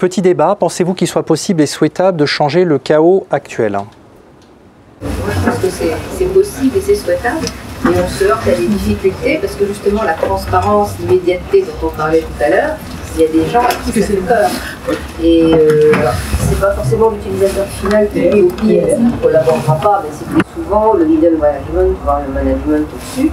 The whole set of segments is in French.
petit débat, pensez-vous qu'il soit possible et souhaitable de changer le chaos actuel? Moi, je pense que c'est possible et c'est souhaitable, mais on se heurte à des difficultés parce que justement la transparence, l'immédiateté dont on parlait tout à l'heure, il y a des gens à qui ça fait peur. Et c'est pas forcément l'utilisateur final qui lui au pire ne collaborera pas, mais c'est plus souvent le middle management, voire le management au-dessus,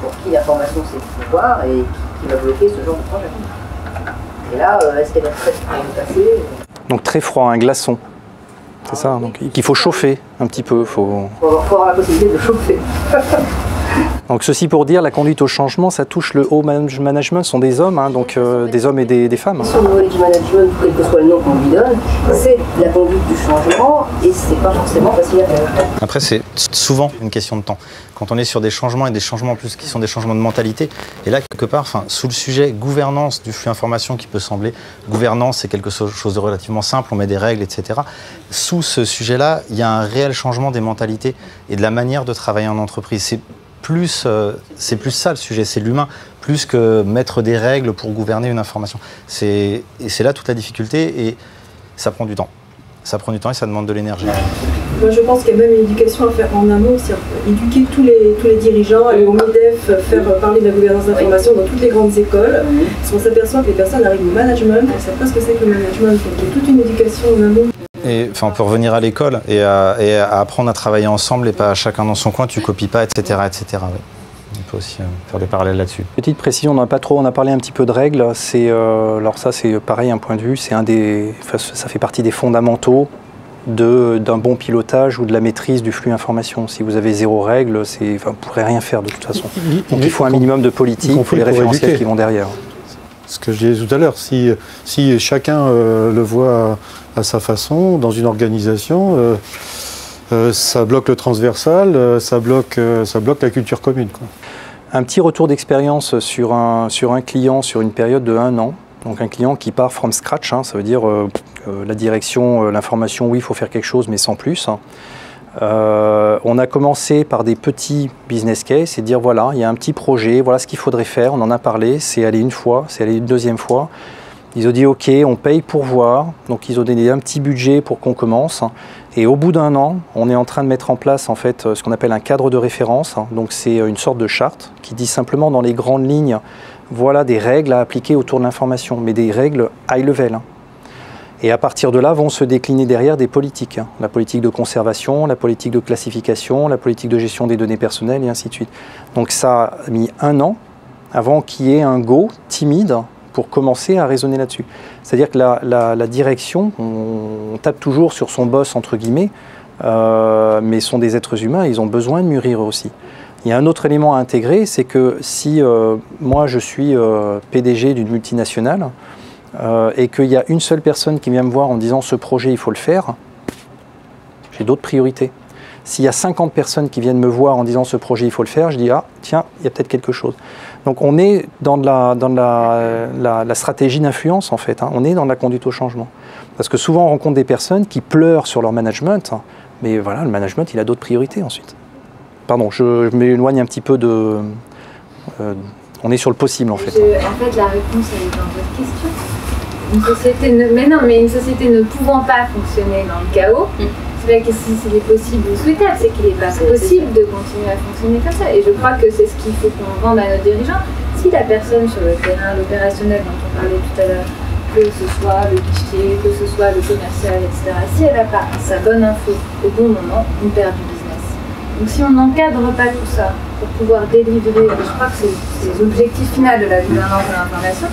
pour qui l'information c'est le pouvoir et qui va bloquer ce genre de projet. Et là, est-ce qu'elle est prête à le passer? Donc très froid, un glaçon. C'est ça, donc il faut chauffer un petit peu. Faut avoir la possibilité de chauffer. Donc ceci pour dire, la conduite au changement, ça touche le haut management, ce sont des hommes, hein, donc des hommes et des femmes. Sur le knowledge management, quel que soit le nom qu'on lui donne, c'est la conduite du changement et c'est pas forcément facile à faire. Après, c'est souvent une question de temps. Quand on est sur des changements et des changements en plus qui sont des changements de mentalité, et là, quelque part, sous le sujet gouvernance du flux information qui peut sembler, gouvernance, c'est quelque chose de relativement simple, on met des règles, etc. Sous ce sujet-là, il y a un réel changement des mentalités et de la manière de travailler en entreprise. C'est plus ça le sujet, c'est l'humain, plus que mettre des règles pour gouverner une information. Et c'est là toute la difficulté et ça prend du temps. Ça prend du temps et ça demande de l'énergie. Moi je pense qu'il y a même une éducation à faire en amont, c'est éduquer tous les dirigeants, aller au MEDEF, faire parler de la gouvernance d'information dans toutes les grandes écoles. Parce qu'on s'aperçoit que les personnes arrivent au management, elles ne savent pas ce que c'est que le management, donc il y a toute une éducation en amont. Et on peut revenir à l'école et à apprendre à travailler ensemble et pas chacun dans son coin, tu copies pas, etc. etc. Oui. On peut aussi faire des parallèles là-dessus. Petite précision, on a parlé un petit peu de règles. Alors ça c'est pareil, un point de vue, ça fait partie des fondamentaux d'un bon pilotage ou de la maîtrise du flux information. Si vous avez zéro règle, vous ne pourrez rien faire de toute façon. Donc il faut un minimum de politique, il faut les référentiels qui vont derrière. Ce que je disais tout à l'heure, si chacun le voit à sa façon, dans une organisation, ça bloque le transversal, ça bloque la culture commune, quoi. Un petit retour d'expérience sur un client sur une période de 1 an. Donc un client qui part from scratch, hein, ça veut dire la direction, l'information, oui, il faut faire quelque chose, mais sans plus. On a commencé par des petits business case et dire voilà, il y a un petit projet, voilà ce qu'il faudrait faire, on en a parlé, c'est allé une fois, c'est allé une deuxième fois. Ils ont dit ok, on paye pour voir, donc ils ont donné un petit budget pour qu'on commence. Et au bout d'1 an, on est en train de mettre en place en fait ce qu'on appelle un cadre de référence. Donc c'est une sorte de charte qui dit simplement dans les grandes lignes, voilà des règles à appliquer autour de l'information, mais des règles high level. Et à partir de là, vont se décliner derrière des politiques. La politique de conservation, la politique de classification, la politique de gestion des données personnelles et ainsi de suite. Donc ça a mis 1 an avant qu'il y ait un go timide pour commencer à raisonner là-dessus. C'est-à-dire que la direction, on tape toujours sur son boss, entre guillemets, mais sont des êtres humains, ils ont besoin de mûrir aussi. Il y a un autre élément à intégrer, c'est que si moi je suis PDG d'une multinationale, et qu'il y a une seule personne qui vient me voir en disant ce projet il faut le faire, j'ai d'autres priorités. S'il y a 50 personnes qui viennent me voir en disant ce projet il faut le faire, je dis ah tiens, il y a peut-être quelque chose. Donc on est dans la stratégie d'influence en fait, hein. On est dans la conduite au changement. Parce que souvent on rencontre des personnes qui pleurent sur leur management, hein, mais voilà, le management il a d'autres priorités ensuite. Pardon, je m'éloigne un petit peu de... on est sur le possible en fait. En fait la réponse elle est dans votre question. Une société une société ne pouvant pas fonctionner dans le chaos, c'est pas que si c'est possible ou souhaitable, c'est qu'il n'est pas possible de continuer à fonctionner comme ça. Et je crois que c'est ce qu'il faut qu'on vende à nos dirigeants. Si la personne sur le terrain, l'opérationnel dont on parlait tout à l'heure, que ce soit le guichet, que ce soit le commercial, etc., si elle n'a pas sa bonne info au bon moment, on perd du business. Donc si on n'encadre pas tout ça pour pouvoir délivrer, je crois que c'est l'objectif final de la gouvernance de l'information,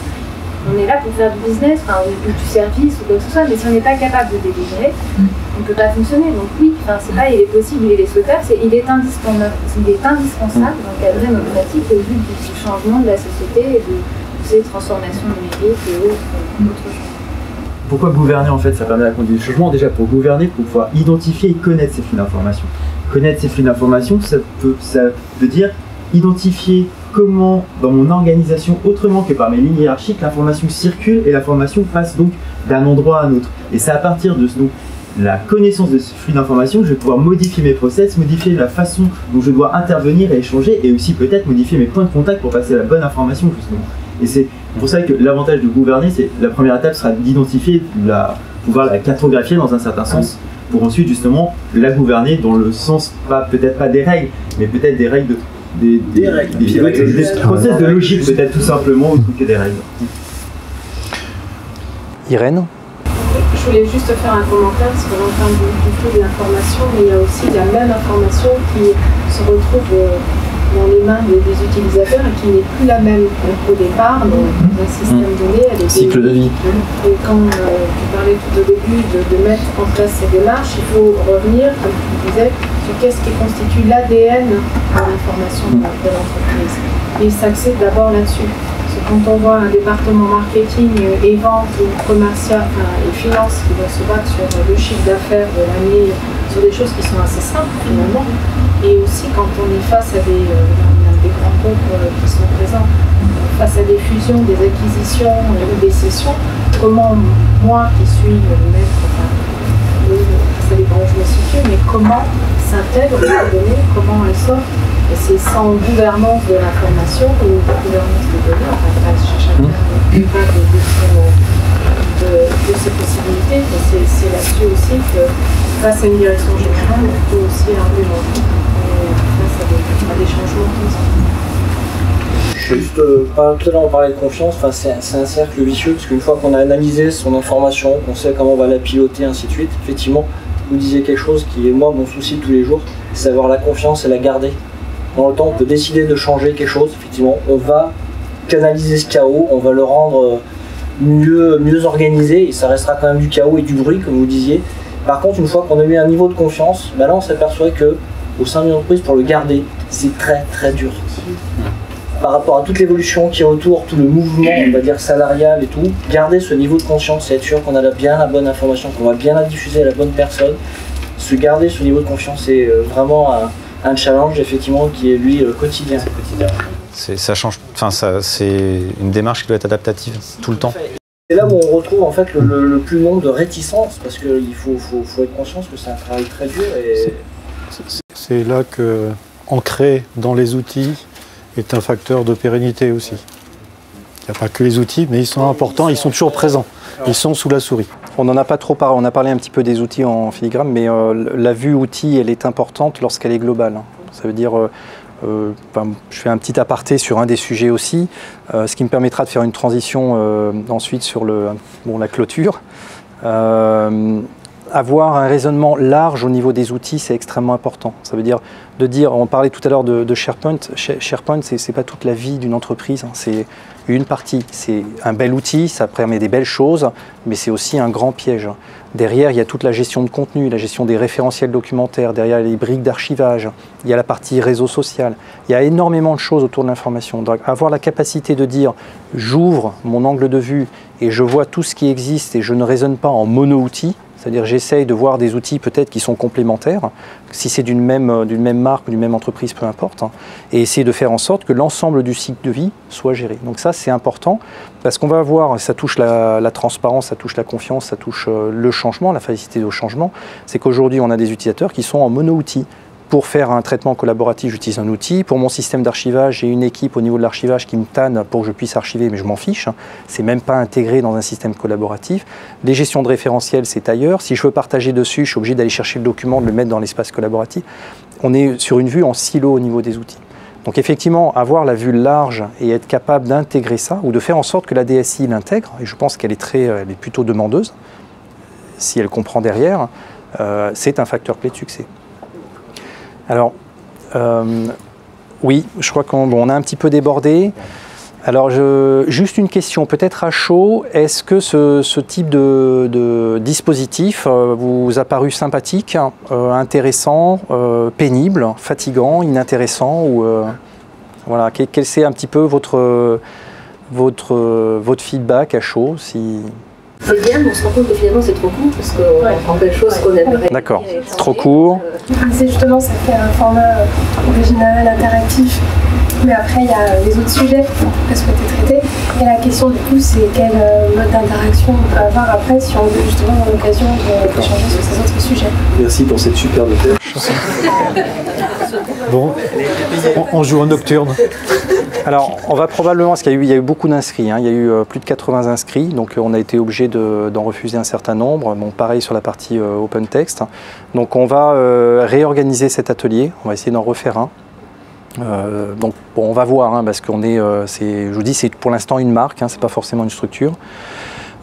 on est là pour faire du business, ou du service, ou quoi que ce soit, mais si on n'est pas capable de délivrer, on ne peut pas fonctionner. Donc oui, c'est pas il est possible, il est souhaitable, il est indispensable d'encadrer nos pratiques au vu du changement de la société et de ces transformations numériques et autres choses. Pourquoi gouverner en fait, ça permet la conduite du changement? Déjà pour gouverner, pour pouvoir identifier et connaître ces flux d'informations. Connaître ces flux d'informations, ça veut dire identifier comment, dans mon organisation, autrement que par mes lignes hiérarchiques, l'information circule et l'information passe donc d'un endroit à un autre. Et c'est à partir de la connaissance de ce flux d'informations que je vais pouvoir modifier mes process, modifier la façon dont je dois intervenir et échanger, et aussi peut-être modifier mes points de contact pour passer la bonne information justement. Et c'est pour ça que l'avantage de gouverner, c'est la première étape sera d'identifier, pouvoir la cartographier dans un certain sens, pour ensuite justement la gouverner dans le sens, peut-être pas des règles, mais peut-être des règles des process de logique, peut-être tout simplement, autre que des règles. Irène? Je voulais juste faire un commentaire parce que l'on parle du flux de l'information, mais il y a aussi la même information qui se retrouve dans les mains des utilisateurs et qui n'est plus la même qu'au départ dans un système donné. Cycle de vie. Et quand tu parlais tout au début de mettre en place ces démarches, il faut revenir, comme tu disais, sur qu'est-ce qui constitue l'ADN de l'information de l'entreprise. Et s'axer d'abord là-dessus. Quand on voit un département marketing et vente ou commercial et finance qui va se battre sur le chiffre d'affaires de l'année, sur des choses qui sont assez simples finalement, et aussi quand on est face à des grands groupes qui sont présents, face à des fusions, des acquisitions ou des cessions, comment moi qui suis maître, ça dépend où je me situe, mais comment s'intègre les données, comment elles sortent. Et c'est sans gouvernance de l'information ou gouvernance des données, enfin chacun de ses possibilités, mais c'est là-dessus aussi que face à une direction générale, on peut aussi argumenter face à des changements comme ça. Juste, tout à l'heure on parlait de confiance, c'est un cercle vicieux, parce qu'une fois qu'on a analysé son information, qu'on sait comment on va la piloter, ainsi de suite, effectivement, vous disiez quelque chose qui est moi mon souci de tous les jours, c'est avoir la confiance et la garder. Dans le temps, on peut décider de changer quelque chose, effectivement, on va canaliser ce chaos, on va le rendre mieux organisé, et ça restera quand même du chaos et du bruit, comme vous disiez. Par contre, une fois qu'on a eu un niveau de confiance, là on s'aperçoit que au sein d'une entreprise, pour le garder, c'est très très dur. Par rapport à toute l'évolution qui est autour, tout le mouvement, on va dire salarial et tout, garder ce niveau de confiance et être sûr qu'on a bien la bonne information, qu'on va bien la diffuser à la bonne personne, garder ce niveau de confiance, c'est vraiment un challenge effectivement qui est lui quotidien. Ça change, c'est une démarche qui doit être adaptative tout le temps. C'est là où on retrouve en fait le plus long de réticence, parce qu'il faut être conscient que c'est un travail très dur. C'est là que ancrer dans les outils est un facteur de pérennité aussi. Il n'y a pas que les outils, mais ils sont importants, ils sont toujours présents, ils sont sous la souris. On n'en a pas trop parlé, on a parlé un petit peu des outils en filigrane, mais la vue outil, elle est importante lorsqu'elle est globale. Ça veut dire, je fais un petit aparté sur un des sujets aussi, ce qui me permettra de faire une transition ensuite sur la clôture. Avoir un raisonnement large au niveau des outils, c'est extrêmement important. Ça veut dire on parlait tout à l'heure de SharePoint. SharePoint, c'est pas toute la vie d'une entreprise, c'est une partie. C'est un bel outil, ça permet des belles choses, mais c'est aussi un grand piège. Derrière, il y a toute la gestion de contenu, la gestion des référentiels documentaires, derrière les briques d'archivage, il y a la partie réseau social. Il y a énormément de choses autour de l'information. Donc avoir la capacité de dire, j'ouvre mon angle de vue et je vois tout ce qui existe et je ne raisonne pas en mono-outil, c'est-à-dire j'essaye de voir des outils peut-être qui sont complémentaires, si c'est d'une même marque ou d'une même entreprise, peu importe, et essayer de faire en sorte que l'ensemble du cycle de vie soit géré. Donc ça, c'est important, parce qu'on va avoir, ça touche la transparence, ça touche la confiance, ça touche le changement, la facilité au changement, c'est qu'aujourd'hui, on a des utilisateurs qui sont en mono-outil. Pour faire un traitement collaboratif, j'utilise un outil. Pour mon système d'archivage, j'ai une équipe au niveau de l'archivage qui me tanne pour que je puisse archiver, mais je m'en fiche. C'est même pas intégré dans un système collaboratif. Les gestions de référentiels, c'est ailleurs. Si je veux partager dessus, je suis obligé d'aller chercher le document, de le mettre dans l'espace collaboratif. On est sur une vue en silo au niveau des outils. Donc effectivement, avoir la vue large et être capable d'intégrer ça, ou de faire en sorte que la DSI l'intègre, et je pense qu'elle elle est plutôt demandeuse, si elle comprend derrière, c'est un facteur clé de succès. Alors, oui, je crois qu'on a un petit peu débordé. Alors, juste une question, peut-être à chaud, est-ce que ce type de dispositif vous a paru sympathique, intéressant, pénible, fatigant, inintéressant ou, voilà, quel c'est un petit peu votre feedback à chaud C'est bien, mais on se rend compte que finalement c'est trop court parce qu'on apprend plein de choses qu'on aimerait. D'accord, trop court. C'est justement, ça fait un format original, interactif, mais après il y a les autres sujets qu'on peut souhaiter traiter. Et la question du coup, c'est quel mode d'interaction on peut avoir après si on veut justement avoir l'occasion d'échanger sur ces autres sujets. Merci pour cette superbe tâche. Bon, on joue en nocturne. Alors, on va probablement, parce qu'il y a eu beaucoup d'inscrits, hein, il y a eu plus de 80 inscrits, donc on a été obligé d'en refuser un certain nombre. Bon, pareil sur la partie open text. Donc on va réorganiser cet atelier, on va essayer d'en refaire un. Donc bon, on va voir, hein, parce qu'on est, je vous dis, c'est pour l'instant une marque, hein, c'est pas forcément une structure.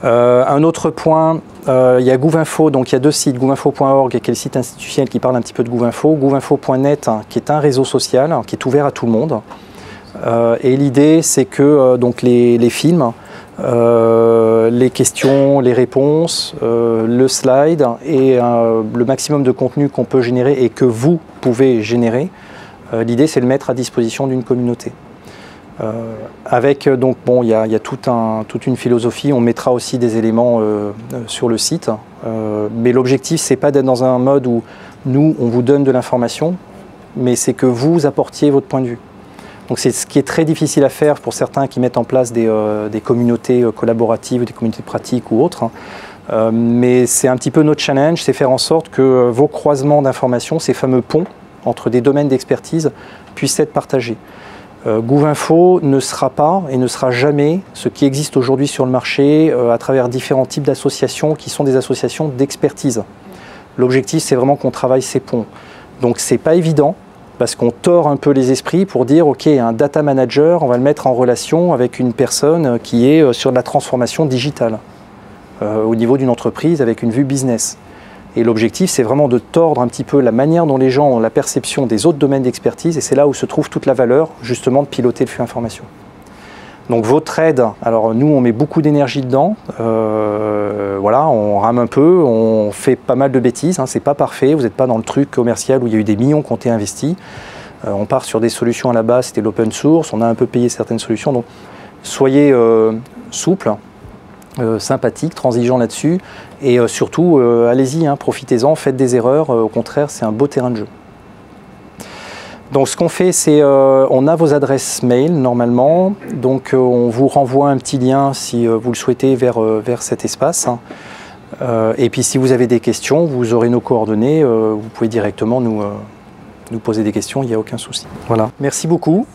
Un autre point, il y a Gouvinfo, donc il y a deux sites, gouvinfo.org qui est le site institutionnel qui parle un petit peu de Gouvinfo, gouvinfo.net hein, qui est un réseau social hein, qui est ouvert à tout le monde. Et l'idée c'est que donc les films, les questions, les réponses, le slide et le maximum de contenu qu'on peut générer et que vous pouvez générer, l'idée c'est de le mettre à disposition d'une communauté. Avec donc bon, il y a toute une philosophie. On mettra aussi des éléments sur le site, mais l'objectif c'est pas d'être dans un mode où nous on vous donne de l'information, mais c'est que vous apportiez votre point de vue. Donc c'est ce qui est très difficile à faire pour certains qui mettent en place des communautés collaboratives, des communautés pratiques ou autres. Mais c'est un petit peu notre challenge, c'est faire en sorte que vos croisements d'informations, ces fameux ponts entre des domaines d'expertise, puissent être partagés. Gouvinfo ne sera pas et ne sera jamais ce qui existe aujourd'hui sur le marché à travers différents types d'associations qui sont des associations d'expertise. L'objectif, c'est vraiment qu'on travaille ces ponts. Donc c'est pas évident parce qu'on tord un peu les esprits pour dire ok, un data manager, on va le mettre en relation avec une personne qui est sur de la transformation digitale au niveau d'une entreprise avec une vue business. Et l'objectif, c'est vraiment de tordre un petit peu la manière dont les gens ont la perception des autres domaines d'expertise, et c'est là où se trouve toute la valeur, justement, de piloter le flux information. Donc votre aide, alors nous, on met beaucoup d'énergie dedans, voilà, on rame un peu, on fait pas mal de bêtises, hein, c'est pas parfait, vous n'êtes pas dans le truc commercial où il y a eu des millions qui ont été investis. On part sur des solutions à la base, c'était l'open source, on a un peu payé certaines solutions, donc soyez souples. Sympathique, transigeant là-dessus et surtout allez-y, hein, profitez-en, faites des erreurs, au contraire c'est un beau terrain de jeu. Donc ce qu'on fait c'est on a vos adresses mail normalement, donc on vous renvoie un petit lien si vous le souhaitez vers cet espace et puis si vous avez des questions vous aurez nos coordonnées, vous pouvez directement nous poser des questions, il n'y a aucun souci. Voilà, merci beaucoup.